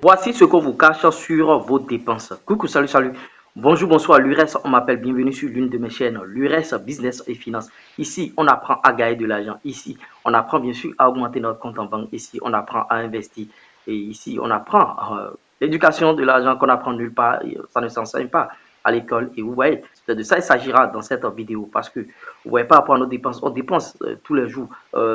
Voici ce qu'on vous cache sur vos dépenses. Coucou, salut, salut. Bonjour, bonsoir, l'URES, on m'appelle, bienvenue sur l'une de mes chaînes, l'URES Business et Finance. Ici, on apprend à gagner de l'argent. Ici, on apprend bien sûr à augmenter notre compte en banque. Ici, on apprend à investir. Et ici, on apprend l'éducation de l'argent qu'on apprend nulle part. Ça ne s'enseigne pas à l'école. Et vous voyez, c'est de ça il s'agira dans cette vidéo. Parce que vous voyez, par rapport à nos dépenses, on dépense tous les jours,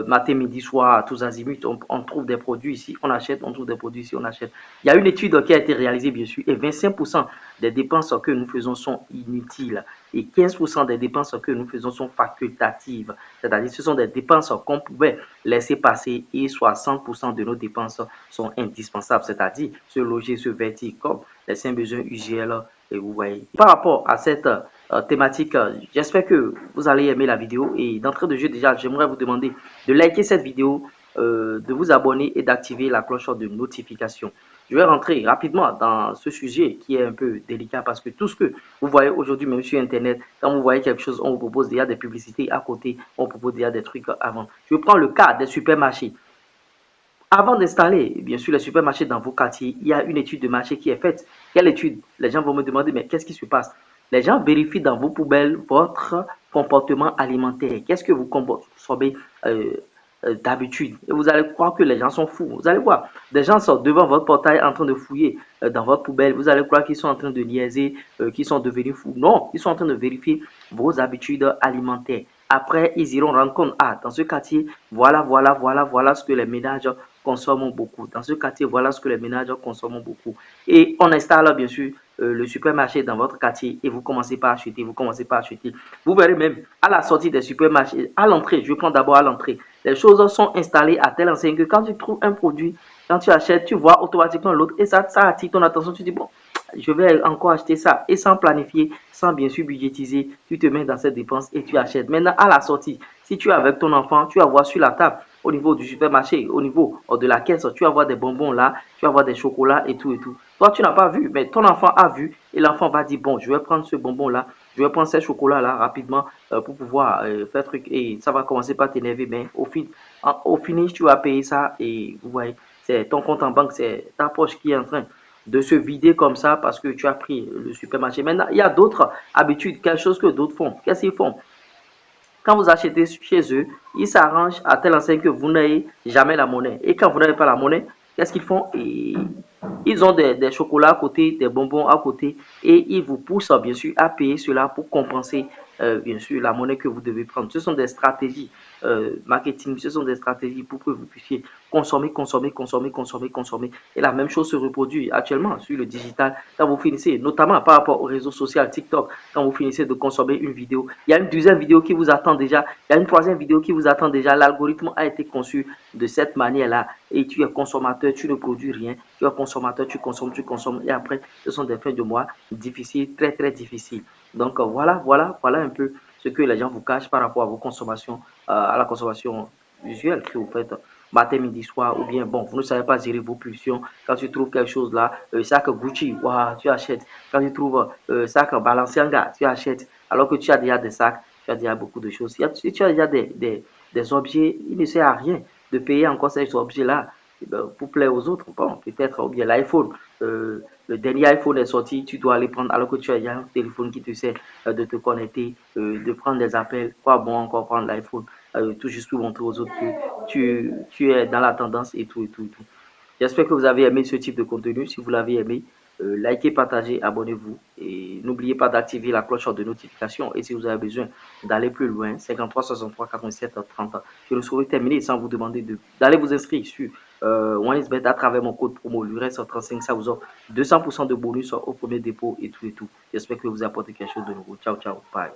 matin, midi, soir, tous azimuts. On trouve des produits ici, on achète, on trouve des produits ici, on achète. Il y a une étude qui a été réalisée, bien sûr, et 25% des dépenses que nous faisons sont inutiles et 15% des dépenses que nous faisons sont facultatives. C'est-à-dire ce sont des dépenses qu'on pouvait laisser passer et 60% de nos dépenses sont indispensables, c'est-à-dire se loger, se vêtir comme les 5 besoins usuels. Et vous voyez. Par rapport à cette thématique, j'espère que vous allez aimer la vidéo et d'entrée de jeu déjà, j'aimerais vous demander de liker cette vidéo, de vous abonner et d'activer la cloche de notification. Je vais rentrer rapidement dans ce sujet qui est un peu délicat parce que tout ce que vous voyez aujourd'hui, même sur Internet, quand vous voyez quelque chose, on vous propose déjà des publicités à côté, on vous propose déjà des trucs avant. Je prends le cas des supermarchés. Avant d'installer, bien sûr, les supermarchés dans vos quartiers, il y a une étude de marché qui est faite. Quelle étude? Les gens vont me demander, mais qu'est-ce qui se passe? Les gens vérifient dans vos poubelles votre comportement alimentaire. Qu'est-ce que vous consommez d'habitude? Et vous allez croire que les gens sont fous. Vous allez voir, des gens sont devant votre portail en train de fouiller dans votre poubelle. Vous allez croire qu'ils sont en train de niaiser, qu'ils sont devenus fous. Non, ils sont en train de vérifier vos habitudes alimentaires. Après, ils iront rendre compte, ah, dans ce quartier, voilà ce que les ménages consomment beaucoup. Dans ce quartier, voilà ce que les ménages consomment beaucoup. Et on installe bien sûr le supermarché dans votre quartier et vous commencez par acheter, vous commencez par acheter. Vous verrez même à la sortie des supermarchés, à l'entrée, je prends d'abord à l'entrée, les choses sont installées à telle enseigne que quand tu trouves un produit, quand tu achètes, tu vois automatiquement l'autre et ça attire ton attention. Tu dis, bon, je vais encore acheter ça. Et sans planifier, sans bien sûr budgétiser, tu te mets dans cette dépense et tu achètes. Maintenant, à la sortie, si tu es avec ton enfant, tu vas voir sur la table, au niveau du supermarché, au niveau de la caisse, tu vas voir des bonbons là, tu vas voir des chocolats et tout et tout. Toi, tu n'as pas vu, mais ton enfant a vu et l'enfant va dire, bon, je vais prendre ce bonbon là, je vais prendre ces chocolats là rapidement pour pouvoir faire truc et ça va commencer par t'énerver, mais au finish, tu vas payer ça et vous voyez, c'est ton compte en banque, c'est ta poche qui est en train de se vider comme ça parce que tu as pris le supermarché. Maintenant, il y a d'autres habitudes, quelque chose que d'autres font. Qu'est-ce qu'ils font? Quand vous achetez chez eux, ils s'arrangent à telle enseigne que vous n'ayez jamais la monnaie. Et quand vous n'avez pas la monnaie, qu'est-ce qu'ils font? Ils ont des chocolats à côté, des bonbons à côté, et ils vous poussent bien sûr à payer cela pour compenser bien sûr la monnaie que vous devez prendre. Ce sont des stratégies marketing, ce sont des stratégies pour que vous puissiez consommer, consommer, consommer, consommer, consommer. Et la même chose se reproduit actuellement sur le digital. Quand vous finissez, notamment par rapport au réseau social TikTok, quand vous finissez de consommer une vidéo, il y a une deuxième vidéo qui vous attend déjà, il y a une troisième vidéo qui vous attend déjà. L'algorithme a été conçu de cette manière-là et tu es consommateur, tu ne produis rien, tu es consommateur, tu consommes et après, ce sont des fins de mois difficiles, très très difficiles. Donc voilà un peu ce que les gens vous cachent par rapport à vos consommations, à la consommation usuelle que vous faites matin, midi, soir, ou bien bon, vous ne savez pas gérer vos pulsions. Quand tu trouves quelque chose là, sac Gucci, wow, tu achètes. Quand tu trouves sac Balenciaga, tu achètes. Alors que tu as déjà des sacs, tu as déjà beaucoup de choses. Si tu as déjà des objets, il ne sert à rien de payer encore ces objets-là pour plaire aux autres. Bon, peut-être, ou bien l'iPhone. Le dernier iPhone est sorti, tu dois aller prendre, alors que tu as déjà un téléphone qui te sert de te connecter, de prendre des appels. Quoi bon encore prendre l'iPhone, tout juste pour montrer aux autres que tu es dans la tendance et tout et tout et tout. J'espère que vous avez aimé ce type de contenu. Si vous l'avez aimé, likez, partagez, abonnez-vous. Et n'oubliez pas d'activer la cloche de notification. Et si vous avez besoin d'aller plus loin, 53 63 87 30. Je ne saurais terminer sans vous demander d'aller vous inscrire sur OneXBet à travers mon code promo LURES35. Ça vous offre 200% de bonus au premier dépôt et tout et tout. J'espère que vous apportez quelque chose de nouveau. Ciao, ciao. Bye.